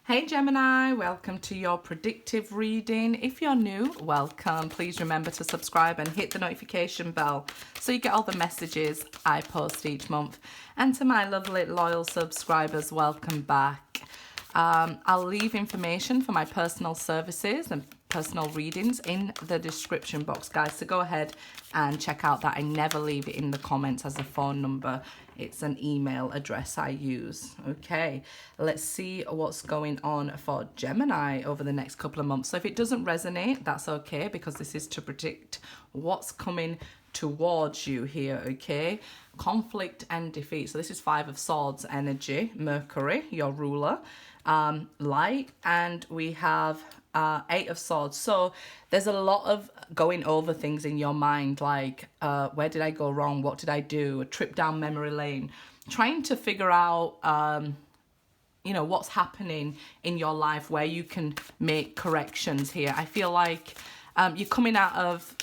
Hey Gemini, welcome to your predictive reading. If you're new, welcome. Please remember to subscribe and hit the notification bell so you get all the messages I post each month. And to my lovely loyal subscribers, welcome back. I'll leave information for my personal services and personal readings in the description box, guys, so go ahead and check out that. I never leave it in the comments as a phone number. It's an email address I use. Okay, let's see what's going on for Gemini over the next couple of months. So if it doesn't resonate, that's okay, because this is to predict what's coming towards you here. Okay, conflict and defeat. So this is Five of Swords energy, Mercury, your ruler, light, and we have Eight of Swords. So there's a lot of going over things in your mind, like where did I go wrong, what did I do, a trip down memory lane, trying to figure out you know, what's happening in your life where you can make corrections here. I feel like you're coming out of,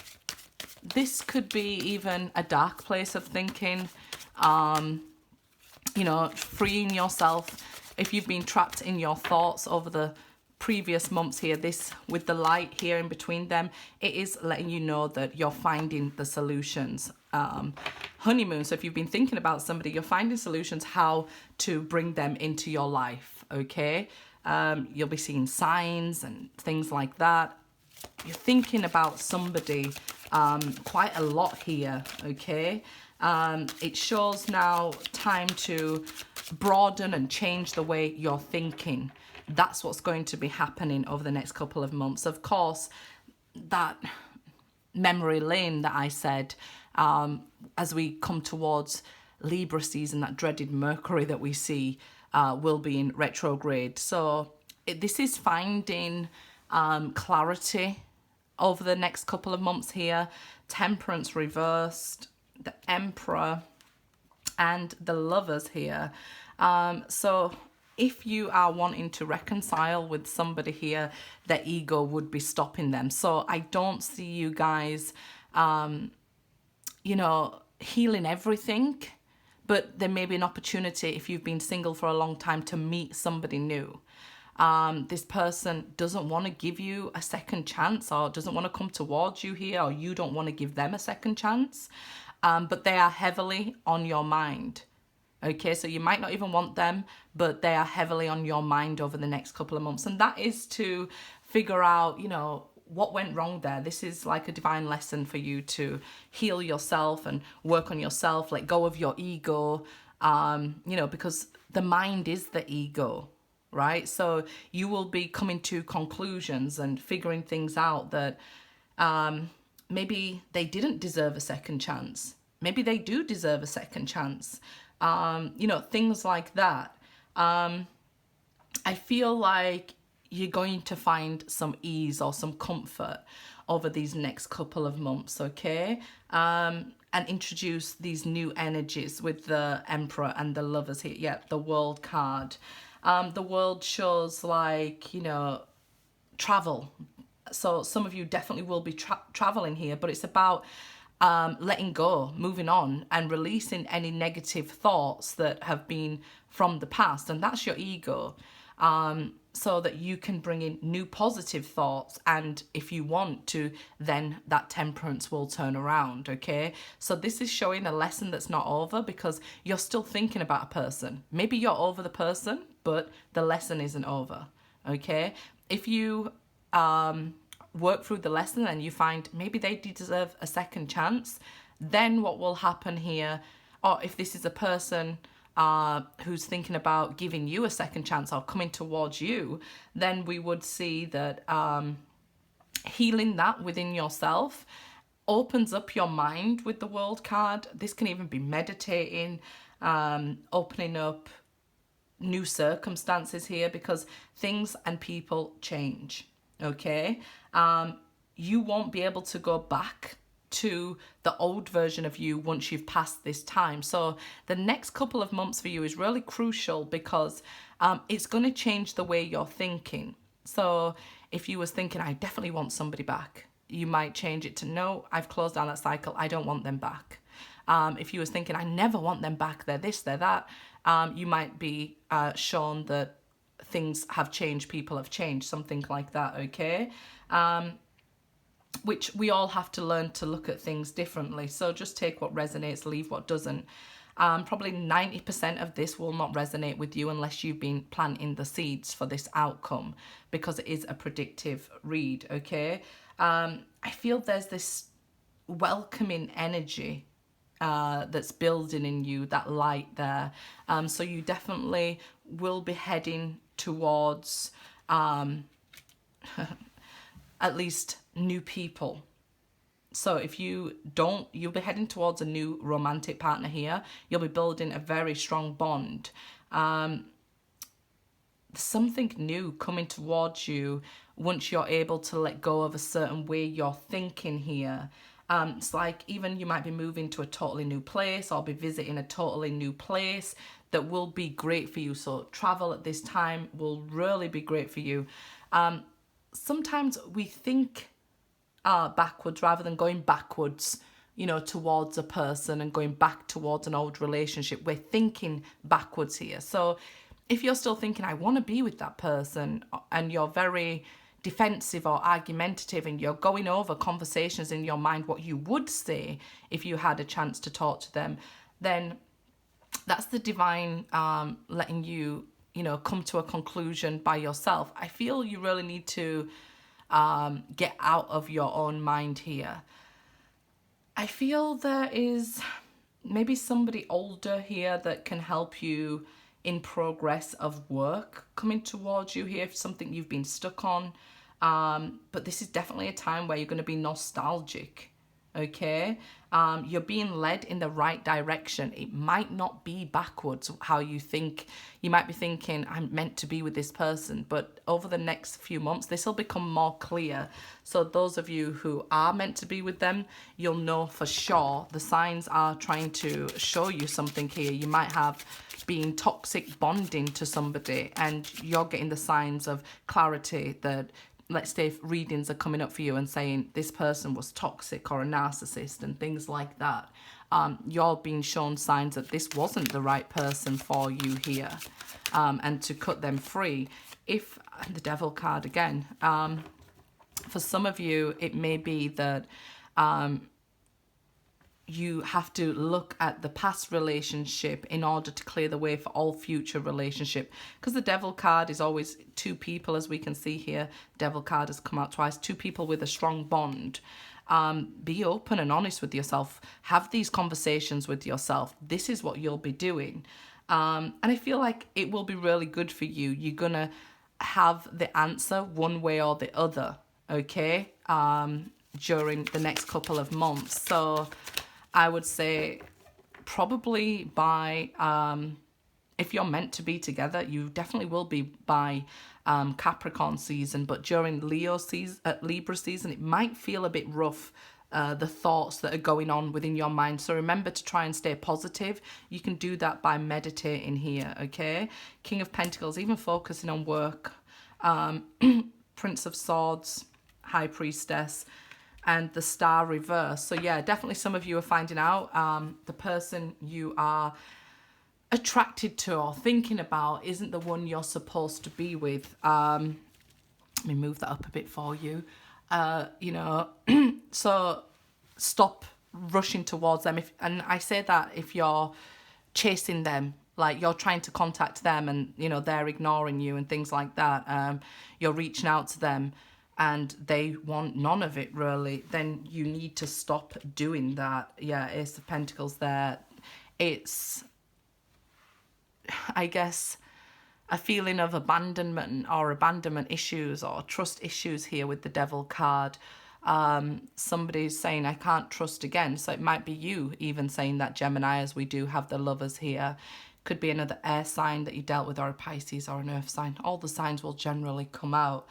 this could be even a dark place of thinking, you know, freeing yourself if you've been trapped in your thoughts over the previous months here. This with the light here in between them, it is letting you know that you're finding the solutions. Honeymoon, so if you've been thinking about somebody, you're finding solutions how to bring them into your life. Okay, you'll be seeing signs and things like that. You're thinking about somebody quite a lot here. Okay, it shows now time to broaden and change the way you're thinking. That's what's going to be happening over the next couple of months. Of course, that memory lane that I said, as we come towards Libra season, that dreaded Mercury that we see will be in retrograde. So this is finding clarity over the next couple of months here. Temperance reversed, the Emperor, and the Lovers here. So if you are wanting to reconcile with somebody here, their ego would be stopping them. So I don't see you guys, you know, healing everything, but there may be an opportunity if you've been single for a long time to meet somebody new. This person doesn't want to give you a second chance, or doesn't want to come towards you here, or you don't want to give them a second chance, but they are heavily on your mind. Okay, so you might not even want them, but they are heavily on your mind over the next couple of months. And that is to figure out, you know, what went wrong there. This is like a divine lesson for you to heal yourself and work on yourself, let go of your ego, you know, because the mind is the ego, right? So you will be coming to conclusions and figuring things out that maybe they didn't deserve a second chance. Maybe they do deserve a second chance. You know, things like that. I feel like you're going to find some ease or some comfort over these next couple of months, okay? And introduce these new energies with the Emperor and the Lovers here. Yeah, the World card. The World shows, like, you know, travel. So some of you definitely will be traveling here, but it's about letting go, moving on, and releasing any negative thoughts that have been from the past. And that's your ego, so that you can bring in new positive thoughts. And if you want to, then that temperance will turn around. Okay, so this is showing a lesson that's not over, because you're still thinking about a person. Maybe you're over the person, but the lesson isn't over. Okay, if you work through the lesson and you find maybe they deserve a second chance, then what will happen here, or if this is a person who's thinking about giving you a second chance or coming towards you, then we would see that healing that within yourself opens up your mind with the World card. This can even be meditating, opening up new circumstances here, because things and people change. Okay, you won't be able to go back to the old version of you once you've passed this time. So the next couple of months for you is really crucial, because it's going to change the way you're thinking. So if you was thinking, I definitely want somebody back, you might change it to, no, I've closed down that cycle, I don't want them back. If you was thinking, I never want them back, they're this, they're that, you might be shown that things have changed, people have changed, something like that, okay? Which we all have to learn to look at things differently. So just take what resonates, leave what doesn't. Probably 90% of this will not resonate with you unless you've been planting the seeds for this outcome, because it is a predictive read, okay? I feel there's this welcoming energy that's building in you, that light there. So you definitely will be heading towards at least new people. So if you don't, you'll be heading towards a new romantic partner here. You'll be building a very strong bond. Something new coming towards you once you're able to let go of a certain way you're thinking here. It's like even you might be moving to a totally new place or be visiting a totally new place that will be great for you. So travel at this time will really be great for you. Sometimes we think backwards rather than going backwards, you know, towards a person and going back towards an old relationship. We're thinking backwards here. So if you're still thinking, I want to be with that person, and you're very defensive or argumentative and you're going over conversations in your mind, what you would say if you had a chance to talk to them, then that's the divine letting you, you know, come to a conclusion by yourself. I feel you really need to get out of your own mind here. I feel there is maybe somebody older here that can help you in progress of work coming towards you here, something you've been stuck on. But this is definitely a time where you're going to be nostalgic, okay? You're being led in the right direction. It might not be backwards how you think. You might be thinking, I'm meant to be with this person, but over the next few months, this will become more clear. So those of you who are meant to be with them, you'll know for sure. The signs are trying to show you something here. You might have been toxic bonding to somebody and you're getting the signs of clarity that, let's say if readings are coming up for you and saying this person was toxic or a narcissist and things like that, you're being shown signs that this wasn't the right person for you here, and to cut them free. If the Devil card again, for some of you, it may be that you have to look at the past relationship in order to clear the way for all future relationship, because the Devil card is always two people, as we can see here. Devil card has come out twice. Two people with a strong bond. Be open and honest with yourself. Have these conversations with yourself. This is what you'll be doing, and I feel like it will be really good for you. You're gonna have the answer one way or the other, okay, during the next couple of months. So I would say probably by, if you're meant to be together, you definitely will be by Capricorn season, but during Libra season, it might feel a bit rough, the thoughts that are going on within your mind. So remember to try and stay positive. You can do that by meditating here, okay? King of Pentacles, even focusing on work. Prince of Swords, High Priestess, and the Star reverse. So yeah, definitely some of you are finding out the person you are attracted to or thinking about isn't the one you're supposed to be with. Let me move that up a bit for you. You know, so stop rushing towards them. And I say that if you're chasing them, like you're trying to contact them and, you know, they're ignoring you and things like that. You're reaching out to them and they want none of it really, then you need to stop doing that. Yeah, Ace of Pentacles there. It's, I guess, a feeling of abandonment or abandonment issues or trust issues here with the Devil card. Somebody's saying, I can't trust again. So it might be you even saying that, Gemini, as we do have the Lovers here. Could be another air sign that you dealt with, or a Pisces or an earth sign. All the signs will generally come out.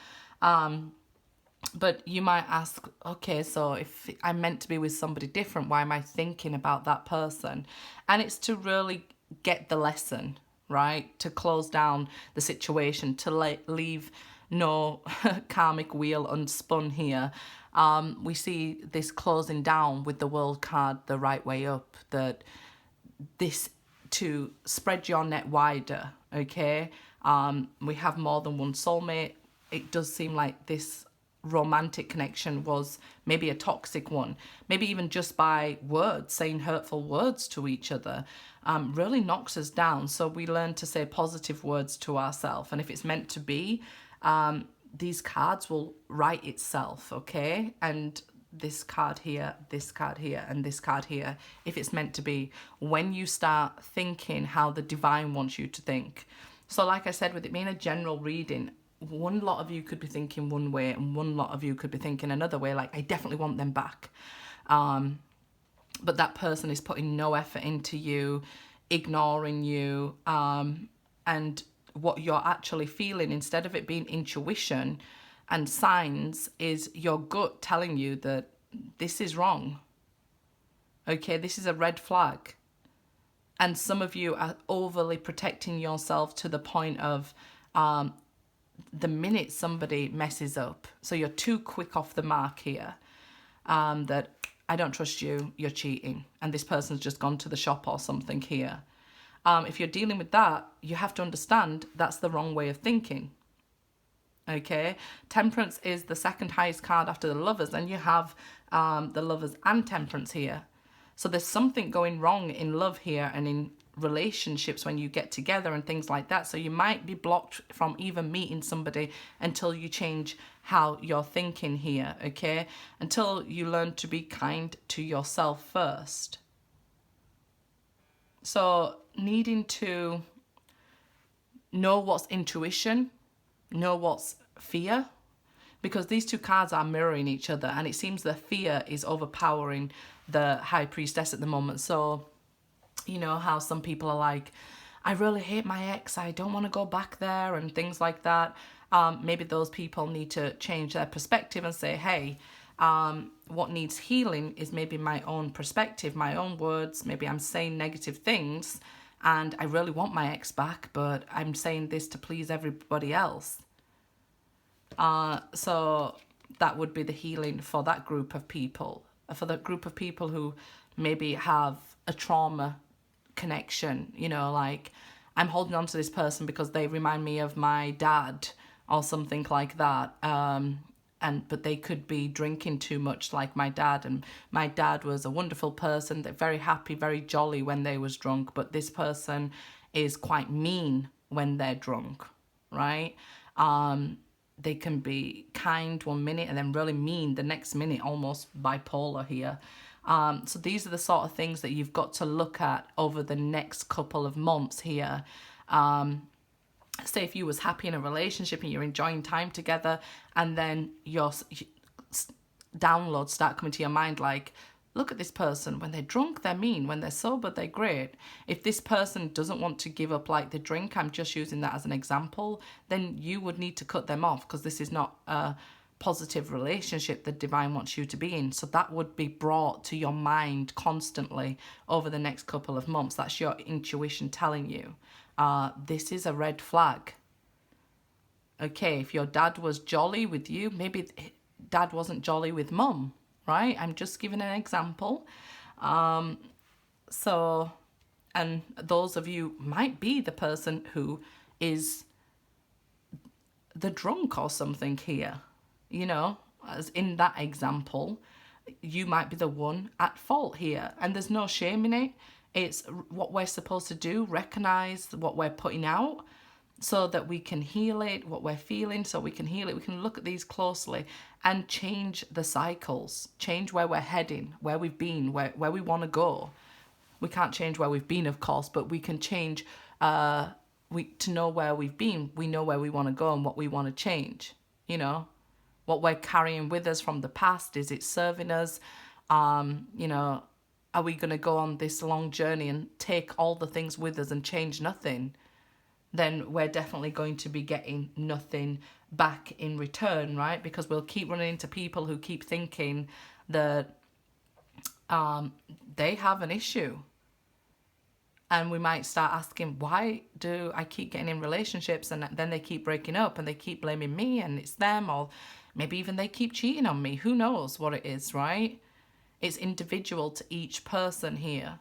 But you might ask, okay, so if I'm meant to be with somebody different, why am I thinking about that person? And it's to really get the lesson, right? To close down the situation, to leave no karmic wheel unspun here. We see this closing down with the World card the right way up, that this to spread your net wider, okay? We have more than one soulmate. It does seem like this romantic connection was maybe a toxic one, maybe even just by words, saying hurtful words to each other, really knocks us down. So we learn to say positive words to ourselves, and if it's meant to be, these cards will write itself, okay? And this card here, this card here, and this card here, if it's meant to be, when you start thinking how the divine wants you to think. So like I said, with it being a general reading, one lot of you could be thinking one way and one lot of you could be thinking another way, like I definitely want them back, but that person is putting no effort into you, ignoring you, and what you're actually feeling, instead of it being intuition and signs, is your gut telling you that this is wrong, okay, this is a red flag. And some of you are overly protecting yourself to the point of the minute somebody messes up, so you're too quick off the mark here, that I don't trust you, you're cheating, and this person's just gone to the shop or something here. If you're dealing with that, you have to understand that's the wrong way of thinking. Okay, Temperance is the second highest card after the Lovers, and you have the Lovers and Temperance here. So there's something going wrong in love here and in relationships when you get together and things like that. So you might be blocked from even meeting somebody until you change how you're thinking here, okay? Until you learn to be kind to yourself first. So needing to know what's intuition, know what's fear, because these two cards are mirroring each other, and it seems the fear is overpowering the High Priestess at the moment. So, you know how some people are like, I really hate my ex, I don't want to go back there, and things like that. Maybe those people need to change their perspective and say, hey, what needs healing is maybe my own perspective, my own words. Maybe I'm saying negative things and I really want my ex back, but I'm saying this to please everybody else. So that would be the healing for that group of people. For the group of people who maybe have a trauma connection, you know, like I'm holding on to this person because they remind me of my dad or something like that. But they could be drinking too much like my dad, and my dad was a wonderful person. They're very happy, very jolly when they was drunk, but this person is quite mean when they're drunk, right? They can be kind one minute and then really mean the next minute, almost bipolar here. So these are the sort of things that you've got to look at over the next couple of months here. Say if you was happy in a relationship and you're enjoying time together, and then your downloads start coming to your mind like, look at this person, when they're drunk they're mean, when they're sober they're great. If this person doesn't want to give up like the drink, I'm just using that as an example, then you would need to cut them off, because this is not a positive relationship the divine wants you to be in. So that would be brought to your mind constantly over the next couple of months. That's your intuition telling you. This is a red flag. Okay, if your dad was jolly with you, maybe dad wasn't jolly with mum, right? I'm just giving an example. So, and those of you might be the person who is the drunk or something here, you know, as in that example, you might be the one at fault here, and there's no shame in it. It's what we're supposed to do, recognize what we're putting out so that we can heal it, what we're feeling, so we can heal it. We can look at these closely and change the cycles, change where we're heading, where we've been, where we want to go. We can't change where we've been, of course, but we can change, to know where we've been. We know where we want to go and what we want to change, you know. What we're carrying with us from the past, is it serving us? You know, are we going to go on this long journey and take all the things with us and change nothing? Then we're definitely going to be getting nothing back in return, right? Because we'll keep running into people who keep thinking that they have an issue. And we might start asking, why do I keep getting in relationships and then they keep breaking up and they keep blaming me and it's them, or maybe even they keep cheating on me. Who knows what it is, right? It's individual to each person here.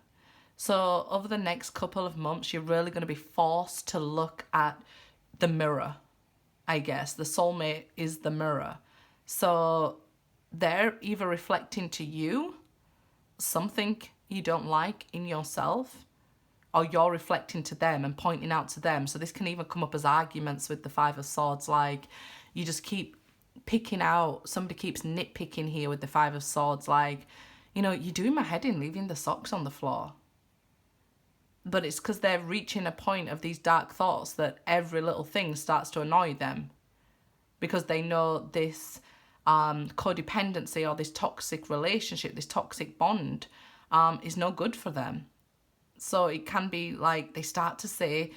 So over the next couple of months, you're really going to be forced to look at the mirror, I guess. The soulmate is the mirror. So they're either reflecting to you something you don't like in yourself, or you're reflecting to them and pointing out to them. So this can even come up as arguments with the Five of Swords. Like, you just keep picking out, somebody keeps nitpicking here with the Five of Swords. Like, you know, you're doing my head in leaving the socks on the floor. But it's because they're reaching a point of these dark thoughts that every little thing starts to annoy them. Because they know this codependency or this toxic relationship, this toxic bond is no good for them. So it can be like they start to say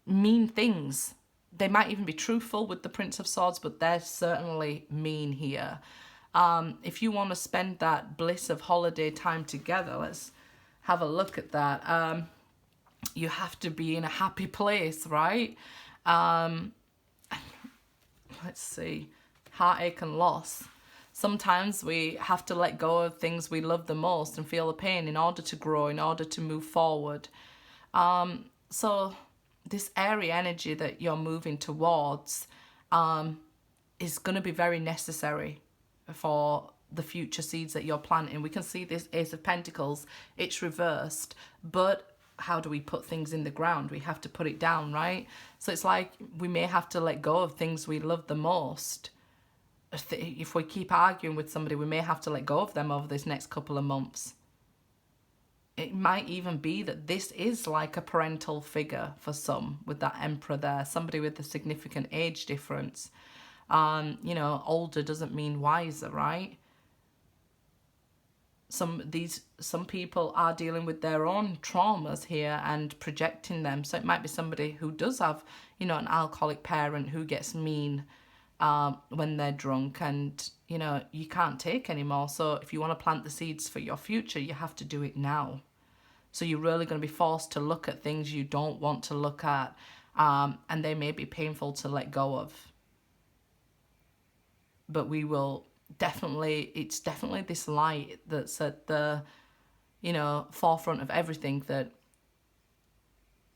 mean things. They might even be truthful with the Prince of Swords, but they're certainly mean here. If you want to spend that bliss of holiday time together, let's have a look at that. You have to be in a happy place, right? Let's see. Heartache and loss. Sometimes we have to let go of things we love the most and feel the pain in order to grow, in order to move forward. So this airy energy that you're moving towards is going to be very necessary for the future seeds that you're planting. We can see this Ace of Pentacles, it's reversed, but how do we put things in the ground? We have to put it down, right? So it's like we may have to let go of things we love the most. If we keep arguing with somebody, we may have to let go of them over this next couple of months. It might even be that this is like a parental figure for some, with that Emperor there, somebody with a significant age difference. You know, older doesn't mean wiser, right? Some people are dealing with their own traumas here and projecting them. So it might be somebody who does have, you know, an alcoholic parent who gets mean when they're drunk, and you know, you can't take anymore. So if you want to plant the seeds for your future, you have to do it now. So you're really going to be forced to look at things you don't want to look at, and they may be painful to let go of. But we will definitely, it's definitely this light that's at the, you know, forefront of everything, that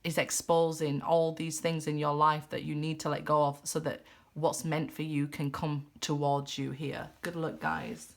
is exposing all these things in your life that you need to let go of, so that what's meant for you can come towards you here. Good luck, guys.